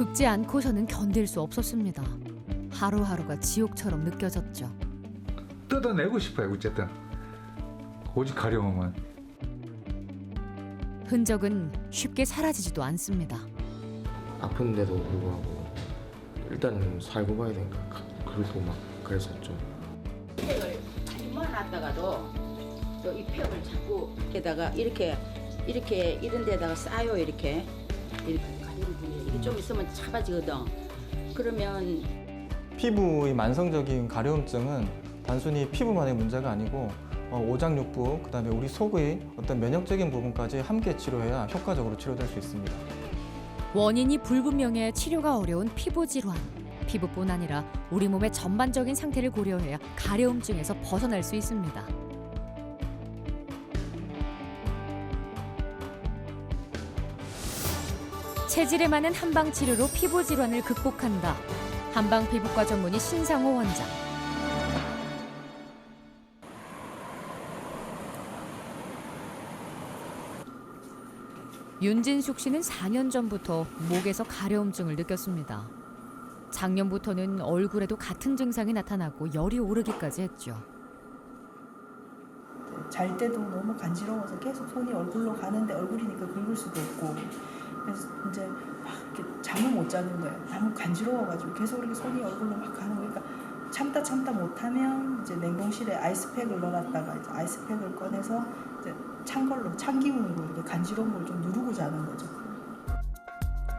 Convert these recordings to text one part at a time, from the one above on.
긁지 않고서는 견딜 수 없었습니다. 하루하루가 지옥처럼 느껴졌죠. 뜯어내고 싶어요. 어쨌든 오직 가려움은. 흔적은 쉽게 사라지지도 않습니다. 아픈데도 불구하고 일단은 살고 봐야 되니까 그리고 막 그랬었죠. 팩을 잘 모아놨다가도 또 이 팩을 자꾸 게다가 이렇게 이런 데다가 싸요. 이렇게 가리는 부위에 이게 좀 있으면 차가지거든. 그러면 피부의 만성적인 가려움증은 단순히 피부만의 문제가 아니고 오장육부, 그다음에 우리 속의 어떤 면역적인 부분까지 함께 치료해야 효과적으로 치료될 수 있습니다. 원인이 불분명해 치료가 어려운 피부 질환. 피부뿐 아니라 우리 몸의 전반적인 상태를 고려해야 가려움증에서 벗어날 수 있습니다. 체질에 맞는 한방 치료로 피부 질환을 극복한다. 한방 피부과 전문의 신상호 원장. 윤진숙 씨는 4년 전부터 목에서 가려움증을 느꼈습니다. 작년부터는 얼굴에도 같은 증상이 나타나고 열이 오르기까지 했죠. 잘 때도 너무 간지러워서 계속 손이 얼굴로 가는데 얼굴이니까 긁을 수도 없고 그래서 이제 막 이렇게 잠을 못 자는 거예요. 너무 간지러워가지고 계속 이렇게 손이 얼굴로 막 가는 거니까 참다 못하면 이제 냉동실에 아이스팩을 넣어놨다가 이제 아이스팩을 꺼내서 이제 찬 기운으로 이렇게 간지러운 걸 좀 누르고 자는 거죠.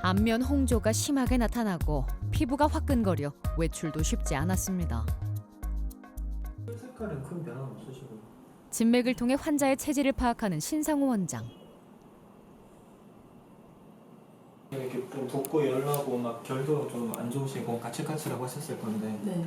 안면 홍조가 심하게 나타나고 피부가 화끈거려 외출도 쉽지 않았습니다. 색깔은 큰 변화 없으시고. 진맥을 통해 환자의 체질을 파악하는 신상호 원장. 이렇게 좀 덥고 열나고 막 결도 좀 안 좋으시고 까칠까칠하고 하셨을 건데 네.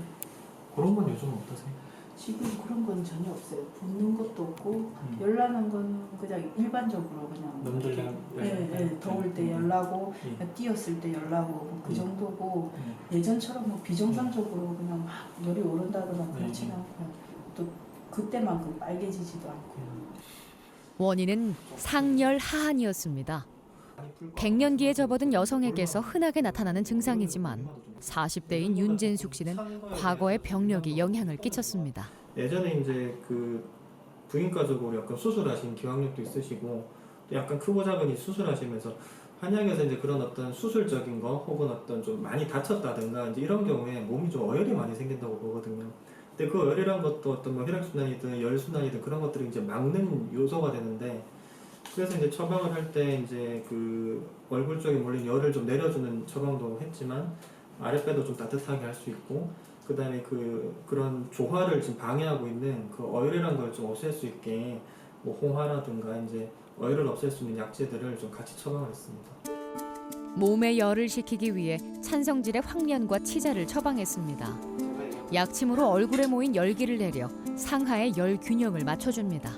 그런 건 요즘 어떠세요? 지금 그런 건 전혀 없어요. 붓는 것도 없고 열나는 건 그냥 일반적으로 그냥 넘들량 더울 때 열나고 뛰었을 때 열나고 그 정도고 예전처럼 뭐 비정상적으로 그냥 막 열이 오른다거나 그렇지는 않고요. 또 그때만큼 빨개지지도 않고. 원인은 상열 하한이었습니다. 갱년기에 접어든 여성에게서 흔하게 나타나는 증상이지만 40대인 윤진숙 씨는 과거의 병력이 영향을 끼쳤습니다. 예전에 이제 그 부인과적으로 약간 수술하신 기왕력도 있으시고 또 약간 크고 작으니 수술하시면서 한약에서 이제 그런 어떤 수술적인 거 혹은 어떤 좀 많이 다쳤다든가 이제 이런 경우에 몸이 좀 어혈이 많이 생긴다고 보거든요. 근데 그 어혈이란 것도 어떤 뭐 혈액순환이든 열순환이든 그런 것들을 이제 막는 요소가 되는데 그래서 이제 처방을 할 때 이제 그 얼굴 쪽에 몰린 열을 좀 내려주는 처방도 했지만 아랫배도 좀 따뜻하게 할 수 있고 그 다음에 그런 조화를 지금 방해하고 있는 그 어혈이라는 걸 좀 없앨 수 있게 뭐 홍화라든가 이제 어혈을 없앨 수 있는 약재들을 좀 같이 처방을 했습니다. 몸의 열을 식히기 위해 찬성질의 황련과 치자를 처방했습니다. 약침으로 얼굴에 모인 열기를 내려 상하의 열 균형을 맞춰줍니다.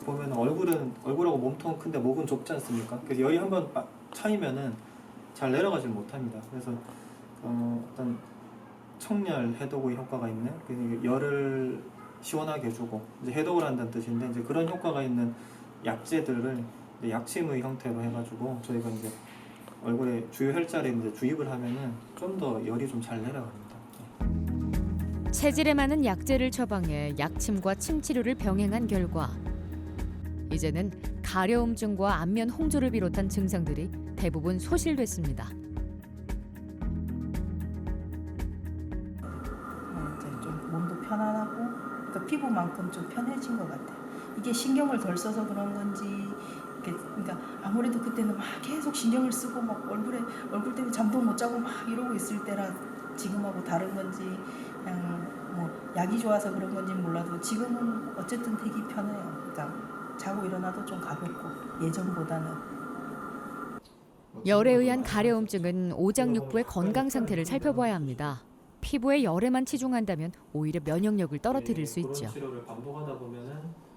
보면 얼굴하고 몸통은 큰데 목은 좁지 않습니까? 그래서 열이 한번 차이면은 잘 내려가지 못합니다. 그래서 어떤 청열 해독의 효과가 있는 열을 시원하게 해주고 이제 해독을 한다는 뜻인데 이제 그런 효과가 있는 약재들을 이제 약침의 형태로 해가지고 저희가 이제 얼굴에 주요 혈자리에 이제 주입을 하면은 좀 더 열이 좀 잘 내려갑니다. 체질에 맞는 약재를 처방해 약침과 침치료를 병행한 결과 이제는 가려움증과 안면 홍조를 비롯한 증상들이 대부분 소실됐습니다. 이제 좀 몸도 편안하고 그러니까 피부만큼 좀 편해진 것 같아요. 이게 신경을 덜 써서 그런 건지 그러니까 아무래도 그때는 막 계속 신경을 쓰고 막 얼굴 때문에 잠도 못 자고 막 이러고 있을 때라 지금하고 다른 건지 그냥 뭐 약이 좋아서 그런 건지는 몰라도 지금은 어쨌든 되게 편해요. 그러니까 자고 일어나도 좀 가볍고 예전보다는. 열에 의한 가려움증은 오장육부의 건강 상태를 살펴봐야 합니다. 피부의 열에만 치중한다면 오히려 면역력을 떨어뜨릴 수 있죠. 그런 치료를 반복하다 보면은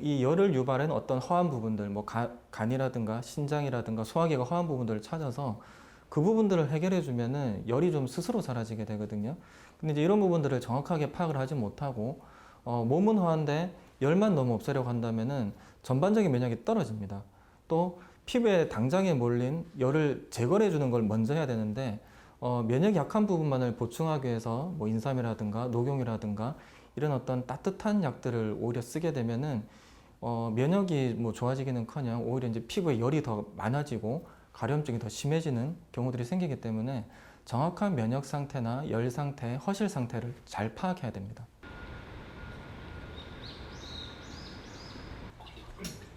이 열을 유발하는 어떤 허한 부분들, 뭐 간이라든가 신장이라든가 소화기가 허한 부분들을 찾아서 그 부분들을 해결해 주면은 열이 좀 스스로 사라지게 되거든요. 근데 이제 이런 부분들을 정확하게 파악을 하지 못하고 몸은 허한데 열만 너무 없애려고 한다면은 전반적인 면역이 떨어집니다. 또 피부에 당장에 몰린 열을 제거해 주는 걸 먼저 해야 되는데 면역이 약한 부분만을 보충하기 위해서 뭐 인삼이라든가 녹용이라든가 이런 어떤 따뜻한 약들을 오히려 쓰게 되면은 면역이 뭐 좋아지기는커녕 오히려 이제 피부에 열이 더 많아지고 가려움증이 더 심해지는 경우들이 생기기 때문에 정확한 면역 상태나 열 상태, 허실 상태를 잘 파악해야 됩니다.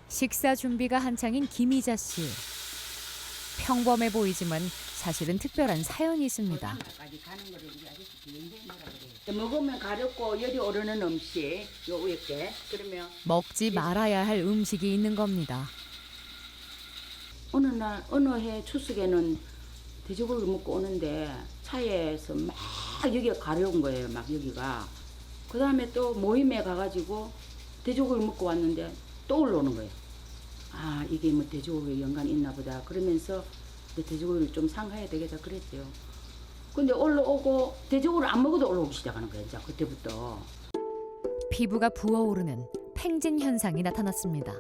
식사 준비가 한창인 김희자 씨. 평범해 보이지만 사실은 특별한 사연이 있습니다. 먹으면 가렵고 열이 오르는 음식 요 위에 게 그러면 먹지 말아야 할 음식이 있는 겁니다. 어느 날 어느 해 추석에는 돼지고기를 먹고 오는데 차에서 막 여기가 가려운 거예요. 막 여기가. 그 다음에 또 모임에 가가지고 돼지고기를 먹고 왔는데 또 올라오는 거예요. 아 이게 뭐 돼지고기에 연관이 있나 보다. 그러면서 돼지고기를 좀 상가해야 되겠다 그랬대요. 근데 올라오고 돼지고기를 안 먹어도 올라오기 시작하는 거예요. 이제 그때부터. 피부가 부어오르는 팽진 현상이 나타났습니다.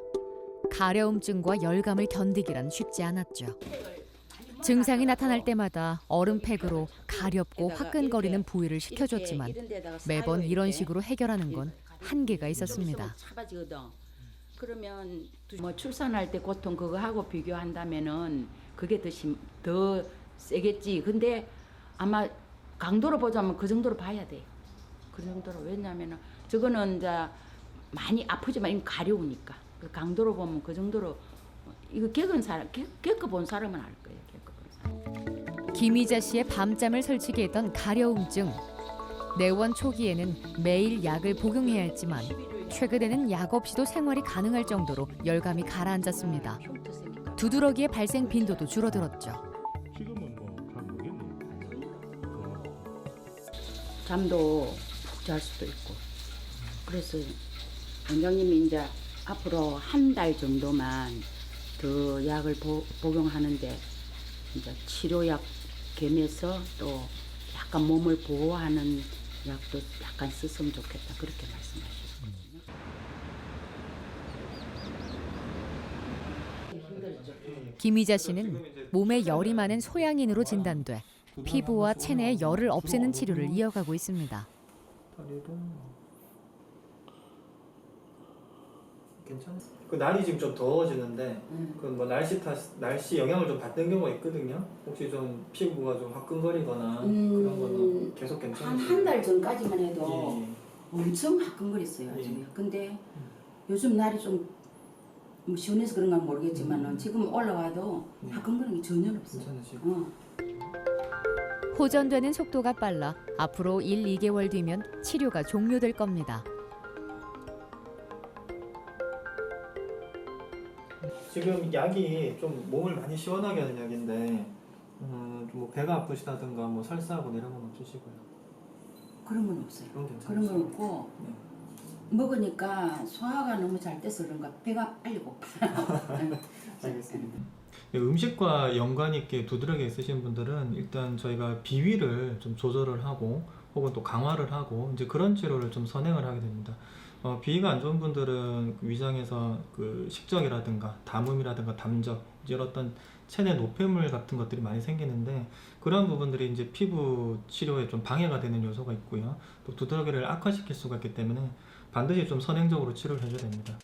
가려움증과 열감을 견디기란 쉽지 않았죠. 증상이 나타날 때마다 얼음팩으로 가렵고 화끈거리는 부위를 식혀줬지만 매번 이런 식으로 해결하는 건 한계가 있었습니다. 그러면 뭐 출산할 때 고통 그거 하고 비교한다면은 그게 더 세겠지. 근데 아마 강도로 보자면 그 정도로 봐야 돼. 그 정도로. 왜냐하면은 저거는 이제 많이 아프지만 이건 가려우니까. 그 강도로 보면 그 정도로 이거 겪어본 사람은 알 거예요. 겪어본 사람. 김희자 씨의 밤잠을 설치게 했던 가려움증. 내원 초기에는 매일 약을 복용해야 했지만 최근에는 약 없이도 생활이 가능할 정도로 열감이 가라앉았습니다. 두드러기의 발생 빈도도 줄어들었죠. 지금은 뭐잘 모르겠네요. 잠도 푹 잘 수도 있고. 그래서 원장님이 이제 앞으로 한 달 정도만 더 약을 복용하는데 이제 치료약 겸해서 또 약간 몸을 보호하는 약도 약간 썼으면 좋겠다 그렇게 말씀하셨거든요. 김희자 씨는 몸에 열이 많은 소양인으로 진단돼 피부와 체내의 열을 없애는 치료를 이어가고 있습니다. 괜찮아. 그 날이 지금 좀 더워지는데 그 뭐 날씨 영향을 좀 받는 경우가 있거든요. 혹시 좀 피부가 좀 화끈거리거나 그런 거는 계속 괜찮으세요? 한 달 전까지만 해도 예. 엄청 화끈거렸어요. 아주. 예. 근데 요즘 날이 좀 뭐 시원해서 그런가 모르겠지만 지금 올라와도 화끈거리는 게 전혀 없어요. 괜찮으시고. 호전되는 속도가 빨라 앞으로 1, 2개월 뒤면 치료가 종료될 겁니다. 지금 약이 좀 몸을 많이 시원하게 하는 약인데 뭐 배가 아프시다든가 뭐 설사하고 이런 건 없으시고요. 그런 건 없어요. 그런 그런 건 없고 네. 먹으니까 소화가 너무 잘 돼서 그런가 배가 빨리 고파. 알겠습니다. 음식과 연관 있게 두드러기 있으신 분들은 일단 저희가 비위를 좀 조절을 하고 혹은 또 강화를 하고 이제 그런 치료를 좀 선행을 하게 됩니다. 비위가 안 좋은 분들은 위장에서 그 식적이라든가 담음이라든가 담적 이런 어떤 체내 노폐물 같은 것들이 많이 생기는데 그런 부분들이 이제 피부 치료에 좀 방해가 되는 요소가 있고요. 또 두드러기를 악화시킬 수가 있기 때문에 반드시 좀 선행적으로 치료를 해줘야 됩니다.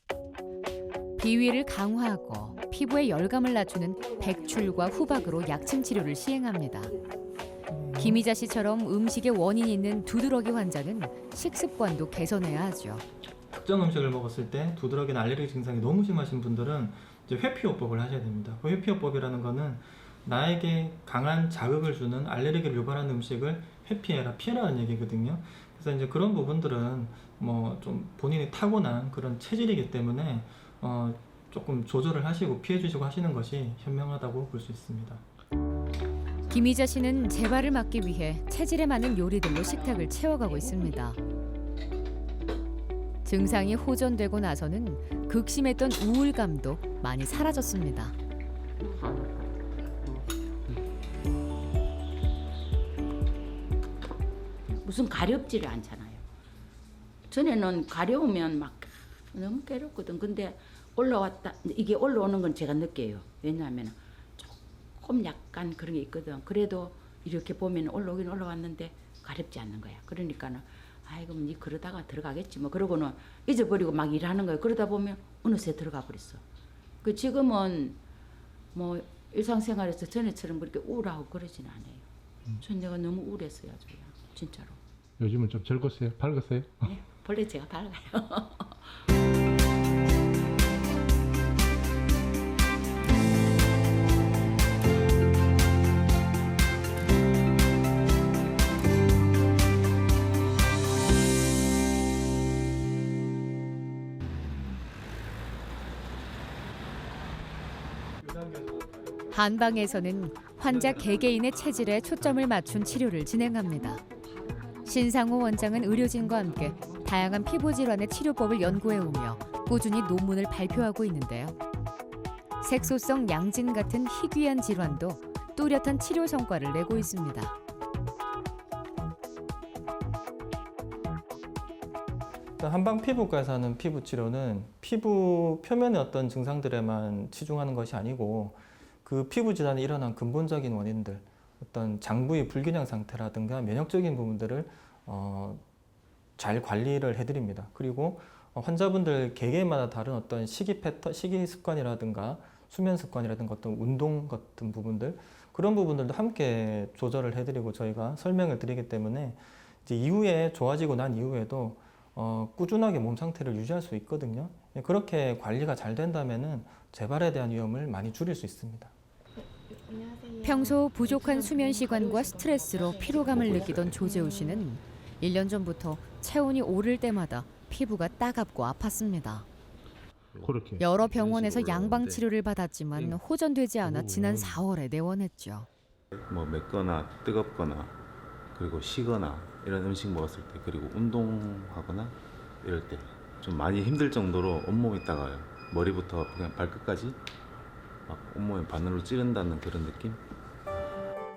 비위를 강화하고 피부의 열감을 낮추는 백출과 후박으로 약침 치료를 시행합니다. 김희자 씨처럼 음식에 원인이 있는 두드러기 환자는 식습관도 개선해야 하죠. 특정 음식을 먹었을 때 두드러기나 알레르기 증상이 너무 심하신 분들은 이제 회피요법을 하셔야 됩니다. 그 회피요법이라는 거는 나에게 강한 자극을 주는 알레르기를 유발하는 음식을 회피해라, 피해라는 얘기거든요. 그래서 이제 그런 부분들은 뭐 좀 본인이 타고난 그런 체질이기 때문에 조금 조절을 하시고 피해 주시고 하시는 것이 현명하다고 볼 수 있습니다. 김희자 씨는 재발을 막기 위해 체질에 맞는 요리들로 식탁을 채워가고 있습니다. 증상이 호전되고 나서는 극심했던 우울감도 많이 사라졌습니다. 무슨 가렵지를 않잖아요. 전에는 가려우면 막 너무 괴롭거든. 근데 올라왔다 이게 올라오는 건 제가 느껴요. 왜냐하면 조금 약간 그런 게 있거든. 그래도 이렇게 보면 올라오긴 올라왔는데 가렵지 않는 거야. 그러니까는 아이고 니 그러다가 들어가겠지 뭐 그러고는 잊어버리고 막 일하는 거야. 그러다 보면 어느새 들어가 버렸어. 그 지금은 뭐 일상생활에서 전에처럼 그렇게 우울하고 그러진 않아요. 전 내가 너무 우울했어요, 아주야. 진짜로. 요즘은 좀 즐겁어요? 밝았어요? 네, 원래 제가 밝아요. 한방에서는 환자 개개인의 체질에 초점을 맞춘 치료를 진행합니다. 신상호 원장은 의료진과 함께 다양한 피부 질환의 치료법을 연구해오며 꾸준히 논문을 발표하고 있는데요. 색소성 양진 같은 희귀한 질환도 뚜렷한 치료 성과를 내고 있습니다. 한방 피부과에서 하는 피부 치료는 피부 표면의 어떤 증상들에만 치중하는 것이 아니고 그 피부 질환이 일어난 근본적인 원인들, 어떤 장부의 불균형 상태라든가 면역적인 부분들을 잘 관리를 해드립니다. 그리고 환자분들 개개인마다 다른 어떤 식이 패턴, 식이 습관이라든가 수면 습관이라든가 어떤 운동 같은 부분들, 그런 부분들도 함께 조절을 해드리고 저희가 설명을 드리기 때문에 이제 이후에 좋아지고 난 이후에도 꾸준하게 몸 상태를 유지할 수 있거든요. 그렇게 관리가 잘 된다면은 재발에 대한 위험을 많이 줄일 수 있습니다. 평소 부족한 수면 시간과 스트레스로 피로감을 느끼던 조재우 씨는 1년 전부터 체온이 오를 때마다 피부가 따갑고 아팠습니다. 그렇게. 여러 병원에서 양방 치료를 받았지만 호전되지 않아 지난 4월에 내원했죠. 뭐 맵거나 뜨겁거나 그리고 시거나 이런 음식 먹었을 때 그리고 운동하거나 이럴 때 좀 많이 힘들 정도로 온몸이 따가워요. 머리부터 그냥 발끝까지 막 온몸에 바늘로 찌른다는 그런 느낌?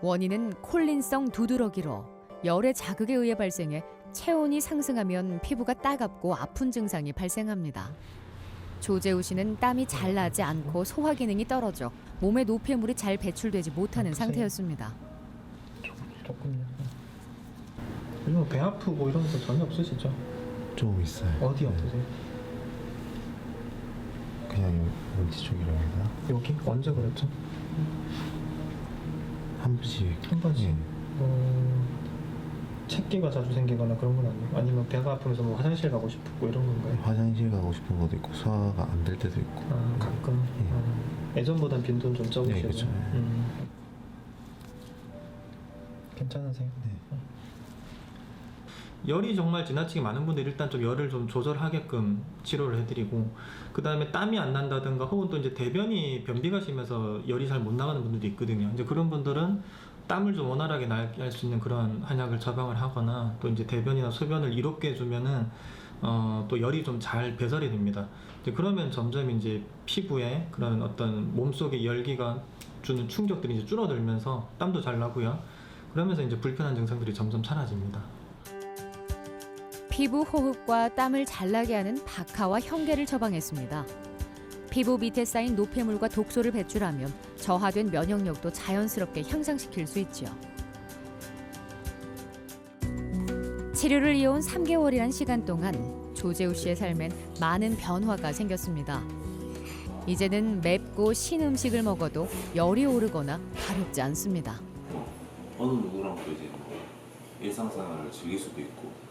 원인은 콜린성 두드러기로 열의 자극에 의해 발생해 체온이 상승하면 피부가 따갑고 아픈 증상이 발생합니다. 조재우 씨는 땀이 잘 나지 않고 소화 기능이 떨어져 몸에 노폐물이 잘 배출되지 못하는 상태였습니다. 조금요. 요즘 배 아프고 이런 거 전혀 없으시죠? 좀 있어요. 어디 네. 아프세요? 그냥 어디 쪽이라고 해야 되나? 여기? 언제 그랬죠? 한 번씩. 한 번씩? 예. 체기가 자주 생기거나 그런 건 아니에요? 아니면 배가 아프면서 뭐 화장실 가고 싶고 이런 건가요? 화장실 가고 싶은 것도 있고 소화가 안 될 때도 있고. 아, 가끔? 예. 예전보단 빈도는 좀 적으시고. 네, 그렇죠. 괜찮으세요? 네. 열이 정말 지나치게 많은 분들이 일단 좀 열을 좀 조절하게끔 치료를 해드리고, 그 다음에 땀이 안 난다든가 혹은 또 이제 대변이 변비가 심해서 열이 잘 못 나가는 분들도 있거든요. 이제 그런 분들은 땀을 좀 원활하게 나게 할 수 있는 그런 한약을 처방을 하거나 또 이제 대변이나 소변을 이롭게 해주면은 또 열이 좀 잘 배설이 됩니다. 이제 그러면 점점 이제 피부에 그런 어떤 몸속의 열기가 주는 충격들이 이제 줄어들면서 땀도 잘 나고요. 그러면서 이제 불편한 증상들이 점점 사라집니다. 피부 호흡과 땀을 잘 나게 하는 박하와 형계를 처방했습니다. 피부 밑에 쌓인 노폐물과 독소를 배출하면 저하된 면역력도 자연스럽게 향상시킬 수 있죠. 치료를 이어온 3개월이란 시간 동안 조재우 씨의 삶엔 많은 변화가 생겼습니다. 이제는 맵고 신 음식을 먹어도 열이 오르거나 가렵지 않습니다. 어느 누구랑도 이제 일상생활을 즐길 수도 있고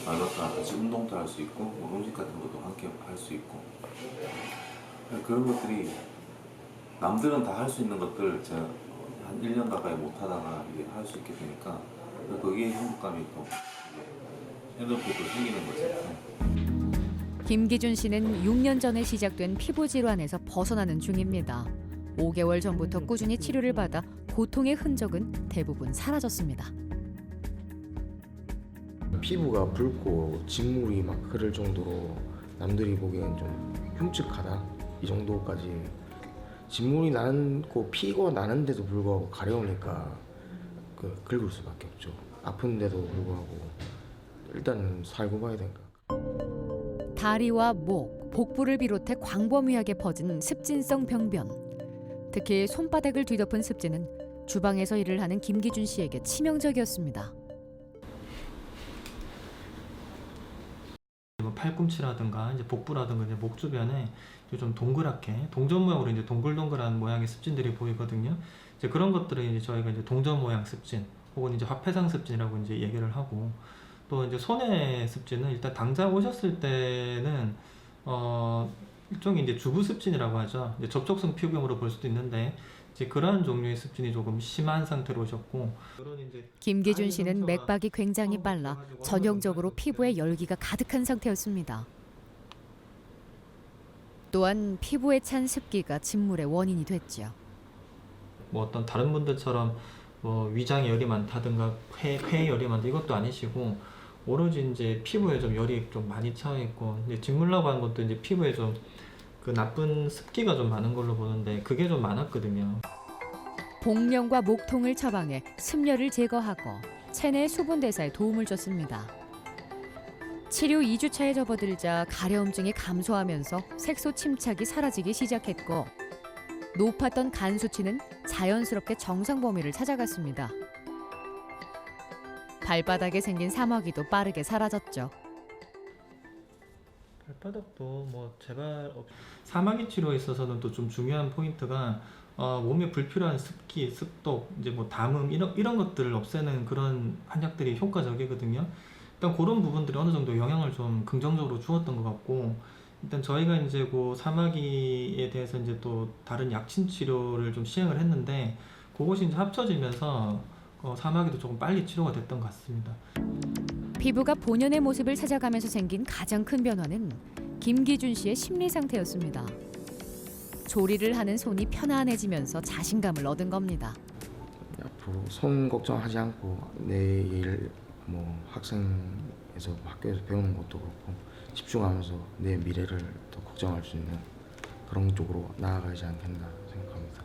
가족과 같이 운동도 할 수 있고 뭐 음식 같은 것도 함께 할 수 있고 그런 것들이 남들은 다 할 수 있는 것들 제가 한 1년 가까이 못 하다가 이게 할 수 있게 되니까 거기에 행복감이 또 에너지도 생기는 거죠. 김기준 씨는 6년 전에 시작된 피부 질환에서 벗어나는 중입니다. 5개월 전부터 꾸준히 치료를 받아 고통의 흔적은 대부분 사라졌습니다. 피부가 붉고 진물이 막 흐를 정도로 남들이 보기엔 좀 흉측하다 이 정도까지 진물이 나고 피가 나는데도 불구하고 가려우니까 긁을 수밖에 없죠. 아픈데도 불구하고 일단은 살고 봐야 되니까. 다리와 목, 복부를 비롯해 광범위하게 퍼진 습진성 병변. 특히 손바닥을 뒤덮은 습진은 주방에서 일을 하는 김기준 씨에게 치명적이었습니다. 뭐 팔꿈치라든가 이제 복부라든가 이제 목 주변에 좀 동그랗게 동전 모양으로 이제 동글동글한 모양의 습진들이 보이거든요. 이제 그런 것들을 이제 저희가 이제 동전 모양 습진 혹은 이제 화폐상 습진이라고 이제 얘기를 하고, 또 이제 손의 습진은 일단 당장 오셨을 때는 일종의 이제 주부 습진이라고 하죠. 이제 접촉성 피부염으로 볼 수도 있는데 이제 그러한 종류의 습진이 조금 심한 상태로 오셨고, 김기준 씨는 맥박이 굉장히 빨라 전형적으로 피부에 열기가 가득한 상태였습니다. 또한 피부에 찬 습기가 진물의 원인이 됐죠. 뭐 어떤 다른 분들처럼 뭐 위장에 열이 많다든가 폐에 열이 많다 이것도 아니시고, 오로지 이제 피부에 좀 열이 좀 많이 차 있고, 이제 진물라고 하는 것도 이제 피부에 좀 그 나쁜 습기가 좀 많은 걸로 보는데 그게 좀 많았거든요. 복령과 목통을 처방해 습열을 제거하고 체내 수분 대사에 도움을 줬습니다. 치료 2주차에 접어들자 가려움증이 감소하면서 색소 침착이 사라지기 시작했고, 높았던 간 수치는 자연스럽게 정상 범위를 찾아갔습니다. 발바닥에 생긴 사마귀도 빠르게 사라졌죠. 발바닥도 뭐 재발 없. 사마귀 치료에 있어서는 또 좀 중요한 포인트가 몸에 불필요한 습기, 습독, 이제 뭐 담음 이런 것들을 없애는 그런 한약들이 효과적이거든요. 일단 그런 부분들이 어느 정도 영향을 좀 긍정적으로 주었던 것 같고, 일단 저희가 이제 그 사마귀에 대해서 이제 또 다른 약침 치료를 좀 시행을 했는데 그것이 이제 합쳐지면서 사마귀도 조금 빨리 치료가 됐던 것 같습니다. 피부가 본연의 모습을 찾아가면서 생긴 가장 큰 변화는 김기준 씨의 심리 상태였습니다. 조리를 하는 손이 편안해지면서 자신감을 얻은 겁니다. 앞으로 손 걱정하지 않고 내일 뭐 학생에서 학교에서 배우는 것도 그렇고 집중하면서 내 미래를 더 걱정할 수 있는 그런 쪽으로 나아가지 않겠나 생각합니다.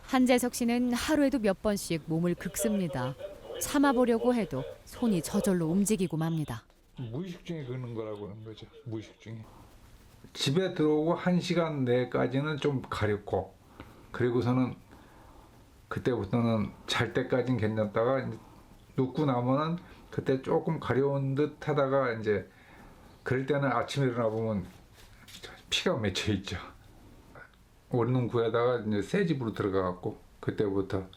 한재석 씨는 하루에도 몇 번씩 몸을 긁습니다. 참아보려고 해도 손이 저절로 움직이고 맙니다. 무의식 중에 그러는 거라고 하는 거죠. 무의식 중에. 집에 들어오고 1시간 내까지는 좀 가렵고, 그리고서는 그때부터는 잘 때까지는 괜찮다가 이제 눕고 나면은 그때 조금 가려운 듯 하다가 이제 그럴 때는 아침에 일어나 보면 피가 맺혀 있죠. 원룸 구에다가 이제 새 집으로 들어가갖고 그때부터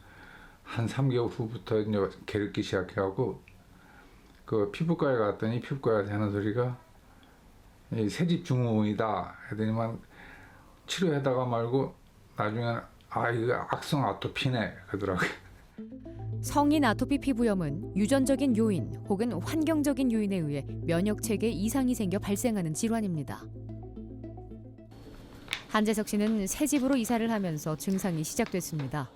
한 3개월 후부터 이제 괴롭기 시작해갖고 그 피부과에 갔더니 피부과에서 하는 소리가 이 새집 증후군이다 하더니만 치료하다가 말고 나중에 이거 악성 아토피네 그러더라고요. 성인 아토피 피부염은 유전적인 요인 혹은 환경적인 요인에 의해 면역 체계 이상이 생겨 발생하는 질환입니다. 한재석 씨는 새 집으로 이사를 하면서 증상이 시작됐습니다.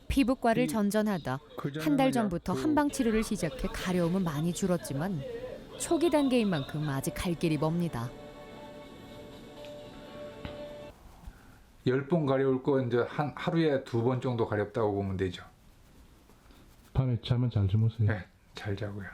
피부과를 전전하다 한 달 전부터 한방 치료를 시작해 가려움은 많이 줄었지만 초기 단계인 만큼 아직 갈 길이 멉니다. 10번 가려울 거 이제 하루에 2번 정도 가렵다고 보면 되죠. 밤에 잠은 잘 주무세요? 네, 잘 자고요.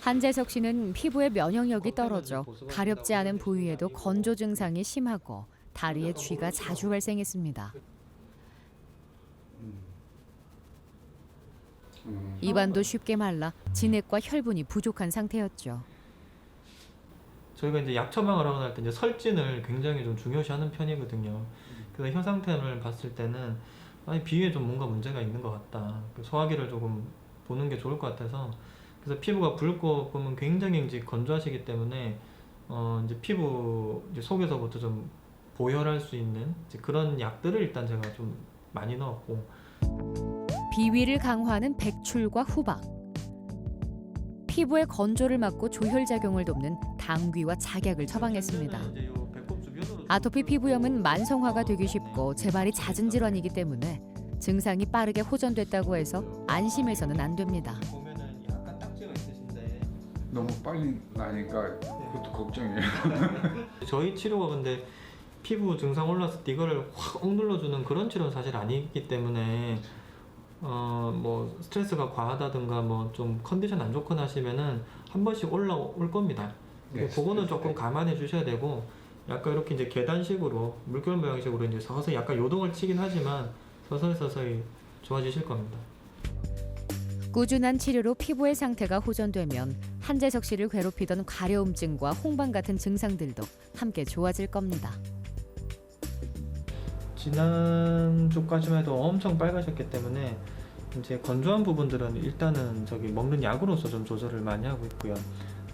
한재석 씨는 피부의 면역력이 떨어져 가렵지 않은 부위에도 건조 증상이 심하고 다리에 쥐가 자주 발생했습니다. 입안도 쉽게 말라 진액과 혈분이 부족한 상태였죠. 저희가 이제 약 처방을 하고 날 때 이제 설진을 굉장히 좀 중요시하는 편이거든요. 그래서 혀 상태를 봤을 때는 비위에 좀 뭔가 문제가 있는 것 같다. 소화기를 조금 보는 게 좋을 것 같아서, 그래서 피부가 붉고 보면 굉장히 이제 건조하시기 때문에 이제 피부 이제 속에서부터 좀 보혈할 수 있는 이제 그런 약들을 일단 제가 좀 많이 넣었고, 비위를 강화하는 백출과 후박, 피부의 건조를 막고 조혈 작용을 돕는 당귀와 작약을 처방했습니다. 아토피 피부염은 만성화가 되기 쉽고 재발이 잦은 질환이기 때문에 증상이 빠르게 호전됐다고 해서 안심해서는 안 됩니다. 너무 빨리 나니까 그것도 걱정이에요. 저희 치료가 근데 피부 증상 올랐을 때 이거를 확 억눌러주는 그런 치료는 사실 아니기 때문에 뭐 스트레스가 과하다든가 뭐 좀 컨디션 안 좋거나 하시면은 한 번씩 올라올 겁니다. 네, 그거는 스트레스 조금 때. 감안해 주셔야 되고 약간 이렇게 이제 계단식으로 물결 모양식으로 이제 서서히 약간 요동을 치긴 하지만 서서히 좋아지실 겁니다. 꾸준한 치료로 피부의 상태가 호전되면 한재석 씨를 괴롭히던 가려움증과 홍반 같은 증상들도 함께 좋아질 겁니다. 지난주까지만 해도 엄청 빨가셨기 때문에 이제 건조한 부분들은 일단은 먹는 약으로서 좀 조절을 많이 하고 있고요.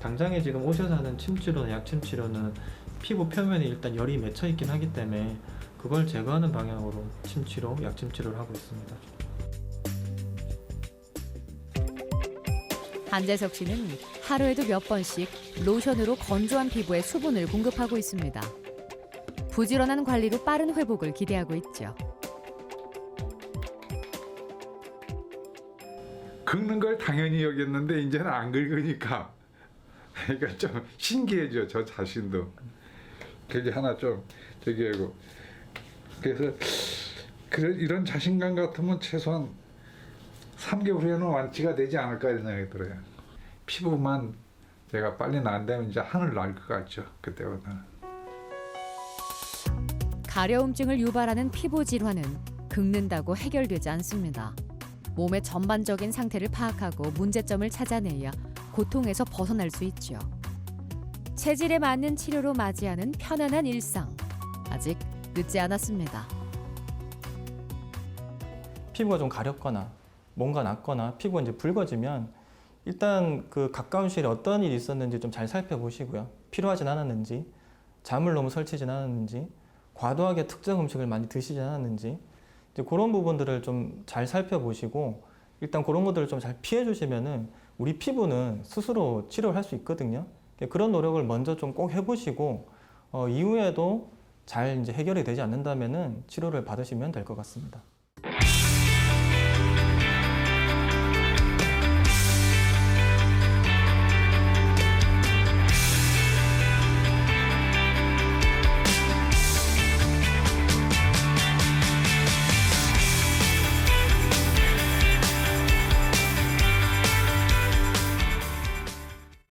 당장에 지금 오셔서 하는 침치료나 약침치료는 피부 표면에 일단 열이 맺혀 있긴 하기 때문에 그걸 제거하는 방향으로 침치료, 약침치료를 하고 있습니다. 한재석 씨는 하루에도 몇 번씩 로션으로 건조한 피부에 수분을 공급하고 있습니다. 부지런한 관리로 빠른 회복을 기대하고 있죠. 긁는 걸 당연히 여겼는데 이제는 안 긁으니까 그러니까 좀 신기해져 저 자신도. 그게 하나 좀 저기 하고 그래서 이런 자신감 같으면 최소한 3개월 후에는 완치가 되지 않을까 이런 생각이 들어요. 피부만 내가 빨리 나은다면 이제 하늘 날 것 같죠 그때보다는. 가려움증을 유발하는 피부 질환은 긁는다고 해결되지 않습니다. 몸의 전반적인 상태를 파악하고 문제점을 찾아내야 고통에서 벗어날 수 있죠. 체질에 맞는 치료로 맞이하는 편안한 일상. 아직 늦지 않았습니다. 피부가 좀 가렵거나 뭔가 났거나 피부가 이제 붉어지면 일단 그 가까운 시일에 어떤 일이 있었는지 좀 잘 살펴보시고요. 필요하진 않았는지, 잠을 너무 설치진 않았는지, 과도하게 특정 음식을 많이 드시지 않았는지 이제 그런 부분들을 좀 잘 살펴보시고 일단 그런 것들을 좀 잘 피해 주시면은 우리 피부는 스스로 치료를 할 수 있거든요. 그런 노력을 먼저 좀 꼭 해보시고 이후에도 잘 이제 해결이 되지 않는다면은 치료를 받으시면 될 것 같습니다.